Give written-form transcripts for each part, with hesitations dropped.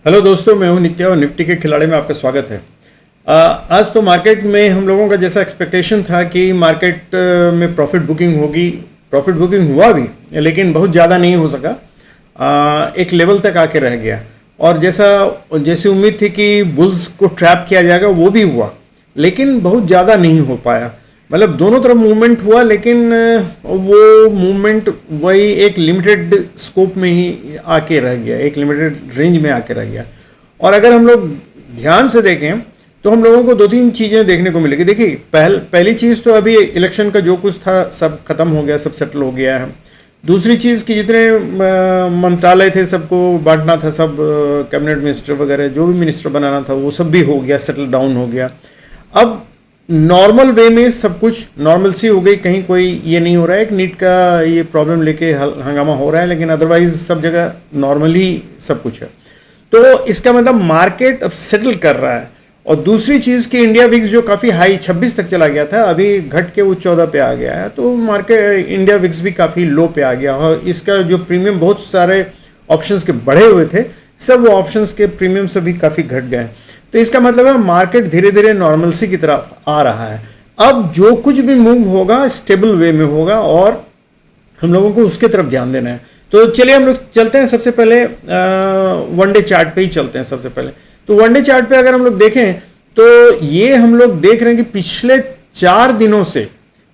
Hello दोस्तों, मैं हूं नित्या और निफ्टी के खिलाड़ी में आपका स्वागत है। आज तो मार्केट में हम लोगों का जैसा एक्सपेक्टेशन था कि मार्केट में प्रॉफिट बुकिंग होगी, प्रॉफिट बुकिंग हुआ भी, लेकिन बहुत ज़्यादा नहीं हो सका। एक लेवल तक आके रह गया और जैसी उम्मीद थी कि बुल्स को ट्रैप किया जाएगा वो भी हुआ, लेकिन बहुत ज़्यादा नहीं हो पाया। मतलब दोनों तरफ मूवमेंट हुआ, लेकिन वो मूवमेंट वही एक लिमिटेड स्कोप में ही आके रह गया, एक लिमिटेड रेंज में आके रह गया। और अगर हम लोग ध्यान से देखें तो हम लोगों को दो तीन चीज़ें देखने को मिलेगी। देखिए, पहली चीज़ तो अभी इलेक्शन का जो कुछ था सब खत्म हो गया, सब सेटल हो गया है। दूसरी चीज़ कि जितने मंत्रालय थे सबको बांटना था, सब कैबिनेट मिनिस्टर वगैरह जो भी मिनिस्टर बनाना था वो सब भी हो गया, सेटल डाउन हो गया। अब नॉर्मल वे में सब कुछ नॉर्मल सी हो गई, कहीं कोई ये नहीं हो रहा है कि नीट का ये प्रॉब्लम लेके हंगामा हो रहा है, लेकिन अदरवाइज सब जगह नॉर्मली सब कुछ है। तो इसका मतलब मार्केट अब सेटल कर रहा है। और दूसरी चीज़ कि इंडिया विक्स जो काफ़ी हाई 26 तक चला गया था, अभी घट के वो 14 पे आ गया है। तो मार्केट इंडिया विक्स भी काफ़ी लो पे आ गया और इसका जो प्रीमियम बहुत सारे ऑप्शंस के बढ़े हुए थे, सब वो ऑप्शंस के प्रीमियम से भी काफ़ी घट गए। तो इसका मतलब है मार्केट धीरे धीरे नॉर्मलसी की तरफ आ रहा है। अब जो कुछ भी मूव होगा स्टेबल वे में होगा और हम लोगों को उसके तरफ ध्यान देना है। तो चलिए हम लोग चलते हैं, सबसे पहले वन डे चार्ट पे ही चलते हैं सबसे पहले। तो वन डे चार्ट पे अगर हम लोग देखें तो ये हम लोग देख रहे हैं कि पिछले 4 दिनों से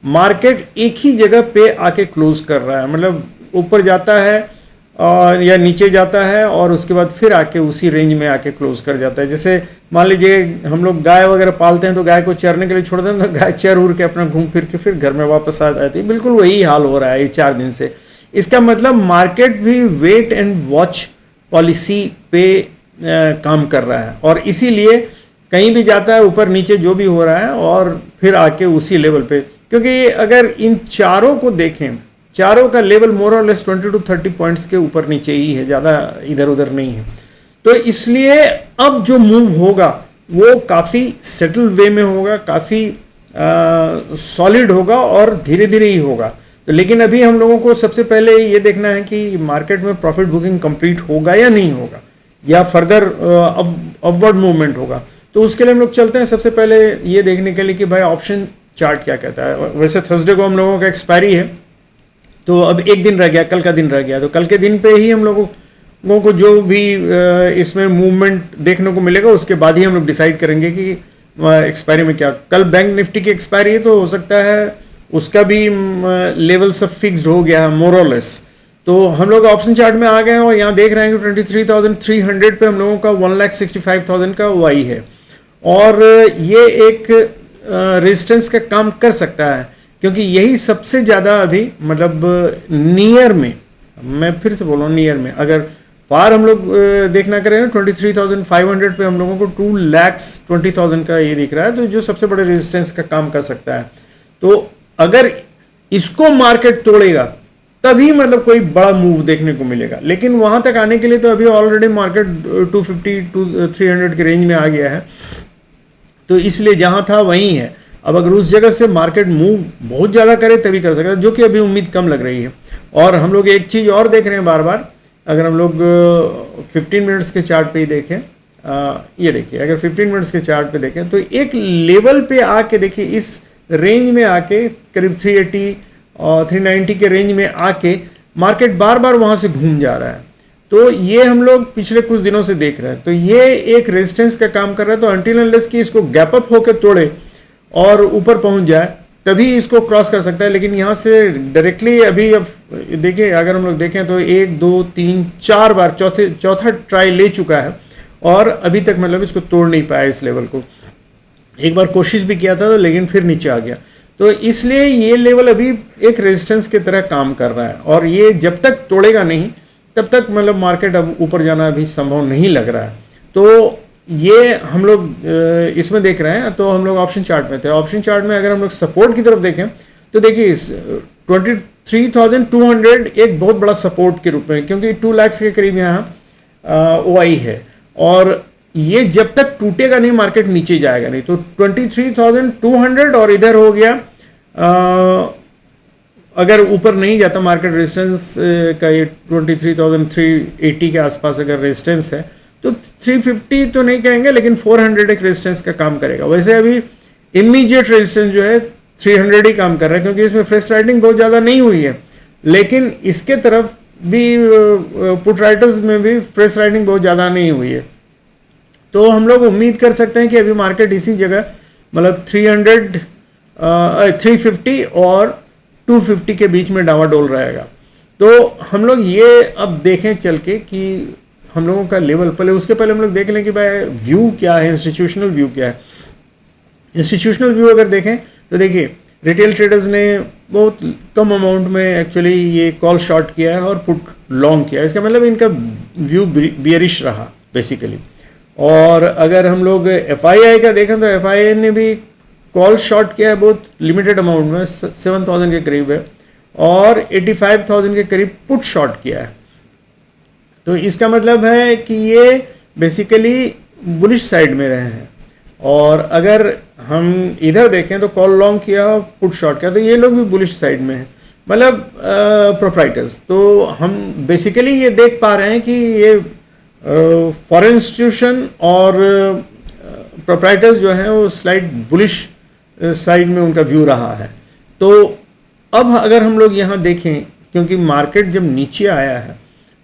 मार्केट एक ही जगह पे आके क्लोज कर रहा है। मतलब ऊपर जाता है और या नीचे जाता है और उसके बाद फिर आके उसी रेंज में आके क्लोज कर जाता है। जैसे मान लीजिए हम लोग गाय वगैरह पालते हैं तो गाय को चरने के लिए छोड़ देते हैं, तो गाय चर उड़ के अपना घूम फिर के फिर घर में वापस आ जाती है। बिल्कुल वही हाल हो रहा है ये 4 दिन से। इसका मतलब मार्केट भी वेट एंड वॉच पॉलिसी पे काम कर रहा है और इसीलिए कहीं भी जाता है ऊपर नीचे जो भी हो रहा है और फिर आके उसी लेवल पे, क्योंकि अगर इन चारों को देखें, चारों का लेवल मोर और लेस 20 to 30 पॉइंट्स के ऊपर नीचे ही है, ज़्यादा इधर उधर नहीं है। तो इसलिए अब जो मूव होगा वो काफ़ी सेटल वे में होगा, काफ़ी सॉलिड होगा और धीरे धीरे ही होगा। तो लेकिन अभी हम लोगों को सबसे पहले ये देखना है कि मार्केट में प्रॉफिट बुकिंग कंप्लीट होगा या नहीं होगा, या फर्दर अपवर्ड मूवमेंट होगा। तो उसके लिए हम लोग चलते हैं सबसे पहले ये देखने के लिए कि भाई ऑप्शन चार्ट क्या कहता है। वैसे थर्सडे को हम लोगों का एक्सपायरी है, तो अब एक दिन रह गया, कल का दिन रह गया। तो कल के दिन पे ही हम लोगों को जो भी इसमें मूवमेंट देखने को मिलेगा उसके बाद ही हम लोग डिसाइड करेंगे कि एक्सपायरी में क्या। कल बैंक निफ्टी की एक्सपायरी है तो हो सकता है उसका भी लेवल सब फिक्स्ड हो गया मोर और लेस। तो हम लोग ऑप्शन चार्ट में आ गए हैं और यहाँ देख रहे हैं कि 23,300 पे हम लोगों का 1,65,000 का वाई है और ये एक रेजिस्टेंस का काम कर सकता है, क्योंकि यही सबसे ज़्यादा अभी मतलब नियर में, मैं फिर से बोल रहा हूँ नियर में, अगर फार हम लोग देखना करें 23,500 पे हम लोगों को 2,20,000 का ये दिख रहा है, तो जो सबसे बड़े रेजिस्टेंस का काम कर सकता है। तो अगर इसको मार्केट तोड़ेगा तभी मतलब कोई बड़ा मूव देखने को मिलेगा, लेकिन वहां तक आने के लिए तो अभी ऑलरेडी मार्केट 250 to 300 के रेंज में आ गया है। तो इसलिए जहां था वहीं है। अब अगर उस जगह से मार्केट मूव बहुत ज़्यादा करे तभी कर सकता है, जो कि अभी उम्मीद कम लग रही है। और हम लोग एक चीज़ और देख रहे हैं बार बार, अगर हम लोग 15 मिनट्स के चार्ट पे ही देखें, ये देखिए अगर 15 मिनट्स के चार्ट पे देखें तो एक लेवल पे आके देखिए, इस रेंज में आके करीब 380 और 390 के रेंज में आके मार्केट बार बार वहाँ से घूम जा रहा है। तो ये हम लोग पिछले कुछ दिनों से देख रहे हैं। तो ये एक रेजिस्टेंस का काम कर रहा है। तो अनटिल अनलेस कि इसको गैप अप होकर तोड़े और ऊपर पहुंच जाए तभी इसको क्रॉस कर सकता है, लेकिन यहाँ से डायरेक्टली अभी अब देखिए, अगर हम लोग देखें तो 1 2 3 4 बार चौथा ट्राई ले चुका है और अभी तक मतलब इसको तोड़ नहीं पाया इस लेवल को। एक बार कोशिश भी किया था लेकिन फिर नीचे आ गया। तो इसलिए ये लेवल अभी एक रेजिस्टेंस की तरह काम कर रहा है और ये जब तक तोड़ेगा नहीं तब तक मतलब मार्केट अब ऊपर जाना अभी संभव नहीं लग रहा है। तो ये हम लोग इसमें देख रहे हैं। तो हम लोग ऑप्शन चार्ट में थे। ऑप्शन चार्ट में अगर हम लोग सपोर्ट की तरफ देखें तो देखिए 23,200 एक बहुत बड़ा सपोर्ट के रूप में, क्योंकि 2 लाख के करीब यहाँ ओआई है और ये जब तक टूटेगा नहीं मार्केट नीचे जाएगा नहीं। तो 23,200 और इधर हो गया अगर ऊपर नहीं जाता मार्केट रेजिस्टेंस का, ये 23,380 के आसपास अगर रेजिस्टेंस है तो 350 तो नहीं कहेंगे, लेकिन 400 एक रेजिस्टेंस का काम करेगा। वैसे अभी इमीडिएट रेजिस्टेंस जो है 300 ही काम कर रहा है, क्योंकि इसमें फ्रेश राइटिंग बहुत ज़्यादा नहीं हुई है, लेकिन इसके तरफ भी पुट राइटर्स में भी फ्रेश राइटिंग बहुत ज़्यादा नहीं हुई है। तो हम लोग उम्मीद कर सकते हैं कि अभी मार्केट इसी जगह, मतलब 350 और 250 के बीच में डावाडोल रहेगा। तो हम लोग ये अब देखें चल के कि हम लोगों का लेवल, पहले उसके पहले हम लोग देख लें कि भाई व्यू क्या है, इंस्टीट्यूशनल व्यू क्या है। इंस्टीट्यूशनल व्यू अगर देखें तो देखिए, रिटेल ट्रेडर्स ने बहुत कम अमाउंट में एक्चुअली ये कॉल शॉर्ट किया है और पुट लॉन्ग किया है। इसका मतलब इनका व्यू बियरिश रहा बेसिकली। और अगर हम लोग FII का देखें तो FII ने भी कॉल शॉर्ट किया है बहुत लिमिटेड अमाउंट में, 7,000 के करीब है, और 85,000 के करीब पुट शॉर्ट किया है। तो इसका मतलब है कि ये बेसिकली बुलिश साइड में रहे हैं। और अगर हम इधर देखें तो कॉल लॉन्ग किया, पुट शॉर्ट किया, तो ये लोग भी बुलिश साइड में हैं, मतलब प्रोप्राइटर्स। तो हम बेसिकली ये देख पा रहे हैं कि ये फॉरेन इंस्टीट्यूशन और प्रोप्राइटर्स जो हैं वो स्लाइड बुलिश साइड में उनका व्यू रहा है। तो अब अगर हम लोग यहाँ देखें, क्योंकि मार्केट जब नीचे आया है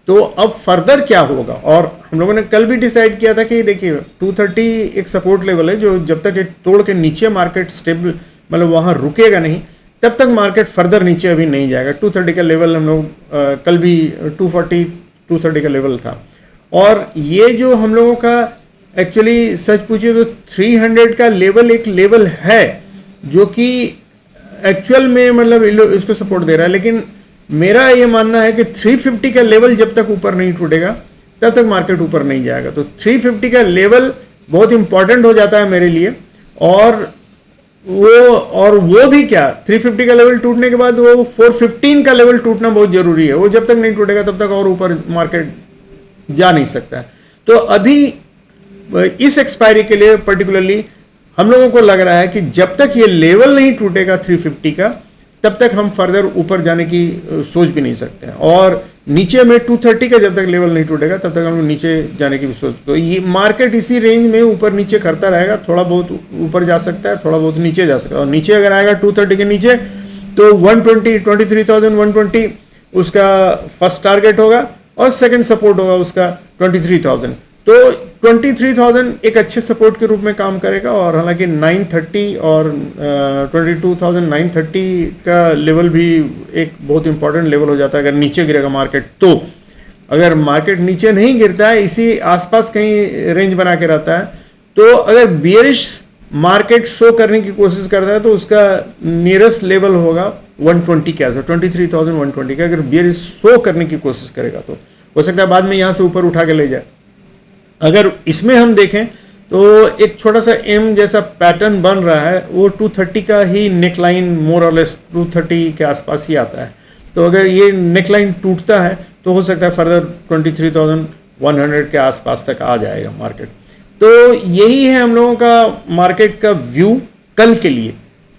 तो अब फर्दर क्या होगा, और हम लोगों ने कल भी डिसाइड किया था कि देखिए 230 एक सपोर्ट लेवल है, जो जब तक ये तोड़ के नीचे मार्केट स्टेबल, मतलब वहाँ रुकेगा नहीं, तब तक मार्केट फर्दर नीचे अभी नहीं जाएगा। 230 का लेवल हम लोग कल भी 240 230 का लेवल था। और ये जो हम लोगों का एक्चुअली सच पूछिए तो 300 का लेवल एक लेवल है जो कि एक्चुअल में मतलब इसको सपोर्ट दे रहा है, लेकिन मेरा ये मानना है कि 350 का लेवल जब तक ऊपर नहीं टूटेगा तब तक मार्केट ऊपर नहीं जाएगा। तो 350 का लेवल बहुत इंपॉर्टेंट हो जाता है मेरे लिए। और वो भी क्या, 350 का लेवल टूटने के बाद वो 415 का लेवल टूटना बहुत जरूरी है। वो जब तक नहीं टूटेगा तब तक और ऊपर मार्केट जा नहीं सकता। तो अभी इस एक्सपायरी के लिए पर्टिकुलरली हम लोगों को लग रहा है कि जब तक ये लेवल नहीं टूटेगा 350 का, तब तक हम फर्दर ऊपर जाने की सोच भी नहीं सकते हैं। और नीचे में 230 का जब तक लेवल नहीं टूटेगा तब तक हम लोग नीचे जाने की भी सोच, तो ये मार्केट इसी रेंज में ऊपर नीचे करता रहेगा। थोड़ा बहुत ऊपर जा सकता है, थोड़ा बहुत नीचे जा सकता है। और नीचे अगर आएगा 230 के नीचे तो 23,120 उसका फर्स्ट टारगेट होगा, और सेकंड सपोर्ट होगा उसका 23,000। तो 23,000 एक अच्छे सपोर्ट के रूप में काम करेगा। और हालांकि 930 और 22,930 का लेवल भी एक बहुत इंपॉर्टेंट लेवल हो जाता है अगर नीचे गिरेगा मार्केट। तो अगर मार्केट नीचे नहीं गिरता है, इसी आसपास कहीं रेंज बना के रहता है, तो अगर बियरिश मार्केट शो करने की कोशिश करता है तो उसका नियरेस्ट लेवल होगा 120 के आसपास, 23,120 का। अगर बियरिश शो करने की कोशिश करेगा तो हो सकता है बाद में यहाँ से ऊपर उठा के ले जाए। अगर इसमें हम देखें तो एक छोटा सा एम जैसा पैटर्न बन रहा है, वो 230 का ही नेकलाइन मोर और लेस 230 के आसपास ही आता है। तो अगर ये नेकलाइन टूटता है तो हो सकता है फर्दर 23,100 के आसपास तक आ जाएगा मार्केट। तो यही है हम लोगों का मार्केट का व्यू कल के लिए।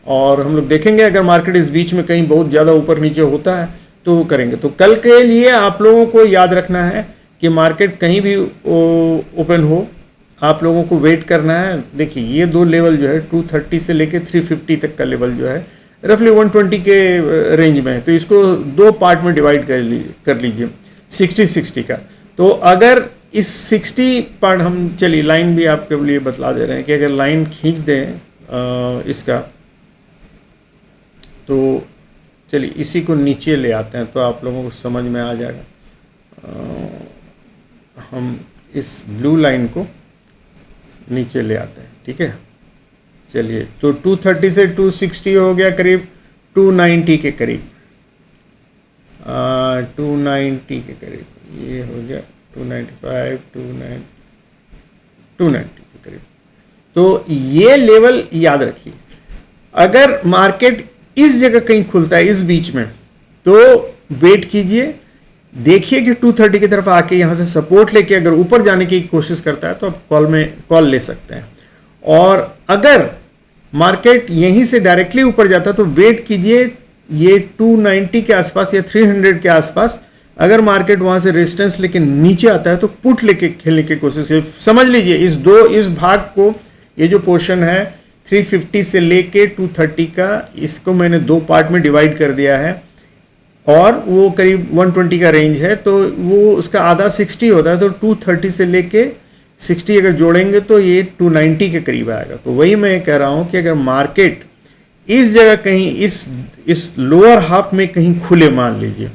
और हम लोग देखेंगे अगर मार्केट इस बीच में कहीं बहुत ज़्यादा ऊपर नीचे होता है तो करेंगे। तो कल के लिए आप लोगों को याद रखना है कि मार्केट कहीं भी ओपन हो, आप लोगों को वेट करना है। देखिए ये दो लेवल जो है 230 से लेके 350 तक का लेवल जो है रफली 120 के रेंज में है। तो इसको दो पार्ट में डिवाइड कर लीजिए 60-60 का। तो अगर इस 60 पार्ट हम, चलिए लाइन भी आपके लिए बतला दे रहे हैं कि अगर लाइन खींच दें इसका, तो चलिए इसी को नीचे ले आते हैं तो आप लोगों को समझ में आ जाएगा। हम इस ब्लू लाइन को नीचे ले आते हैं, ठीक है। चलिए तो 230 से 260 हो गया करीब 290 के करीब, 290 के करीब, ये हो गया 295, 290 के करीब। तो ये लेवल याद रखिए। अगर मार्केट इस जगह कहीं खुलता है इस बीच में तो वेट कीजिए, देखिए कि 230 की तरफ आके यहाँ से सपोर्ट लेके अगर ऊपर जाने की कोशिश करता है तो आप कॉल ले सकते हैं। और अगर मार्केट यहीं से डायरेक्टली ऊपर जाता है तो वेट कीजिए ये 290 के आसपास या 300 के आसपास अगर मार्केट वहां से रेजिस्टेंस लेके नीचे आता है तो पुट लेके खेलने की कोशिश करिए। समझ लीजिए इस भाग को, ये जो पोर्शन है 350 से लेके 230 का, इसको मैंने 2 पार्ट में डिवाइड कर दिया है और वो करीब 120 का रेंज है, तो वो उसका आधा 60 होता है, तो 230 से लेके 60 अगर जोड़ेंगे तो ये 290 के करीब आएगा। तो वही मैं कह रहा हूं कि अगर मार्केट इस जगह कहीं इस लोअर हाफ में कहीं खुले मान लीजिए,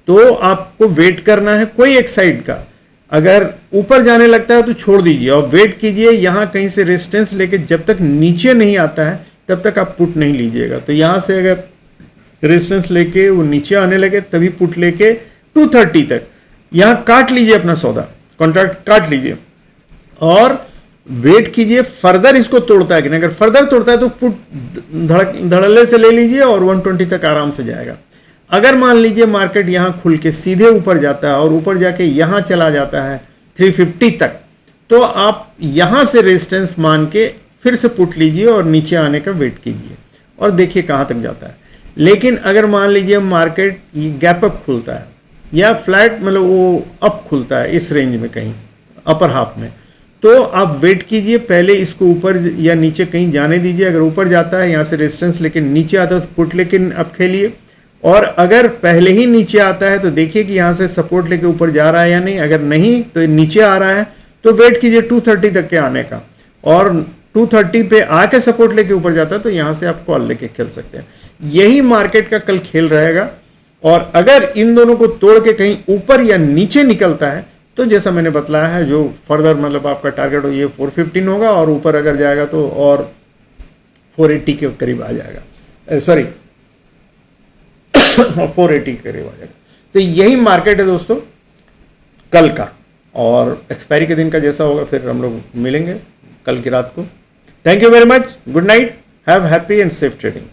तो आपको वेट करना है कोई एक साइड का। अगर ऊपर जाने लगता है तो छोड़ दीजिए और वेट कीजिए, यहां कहीं से रेजिस्टेंस लेके जब तक नीचे नहीं आता है तब तक आप पुट नहीं लीजिएगा। तो यहां से अगर रेजिस्टेंस लेके वो नीचे आने लगे तभी पुट लेके 230 तक यहां काट लीजिए, अपना सौदा कॉन्ट्रैक्ट काट लीजिए और वेट कीजिए फर्दर इसको तोड़ता है कि नहीं। अगर फर्दर तोड़ता है तो पुट धड़ल्ले से ले लीजिए और 120 तक आराम से जाएगा। अगर मान लीजिए मार्केट यहां खुल के सीधे ऊपर जाता है और ऊपर जाके यहां चला जाता है 350 तक, तो आप यहां से रेजिस्टेंस मान के फिर से पुट लीजिए और नीचे आने का वेट कीजिए और देखिए कहां तक जाता है। लेकिन अगर मान लीजिए मार्केट गैप अप खुलता है या फ्लैट मतलब वो अप खुलता है इस रेंज में कहीं अपर हाफ में, तो आप वेट कीजिए, पहले इसको ऊपर या नीचे कहीं जाने दीजिए। अगर ऊपर जाता है यहाँ से रेजिस्टेंस लेके नीचे आता है तो पुट लेकिन अब खेलिए, और अगर पहले ही नीचे आता है तो देखिए कि यहाँ से सपोर्ट लेके ऊपर जा रहा है या नहीं। अगर नहीं तो नीचे आ रहा है तो वेट कीजिए 230 तक के आने का, और 230 पे आके सपोर्ट लेके ऊपर जाता है तो यहाँ से आप कॉल लेके खेल सकते हैं। यही मार्केट का कल खेल रहेगा। और अगर इन दोनों को तोड़ के कहीं ऊपर या नीचे निकलता है तो जैसा मैंने बतलाया है, जो फर्दर मतलब आपका टारगेट हो ये 415 होगा, और ऊपर अगर जाएगा तो और 480 के करीब आ जाएगा, सॉरी 480 के करीब आ जाएगा। तो यही मार्केट है दोस्तों कल का, और एक्सपायरी के दिन का जैसा होगा फिर हम लोग मिलेंगे कल की रात को। Thank you very much, good night, have happy and safe trading.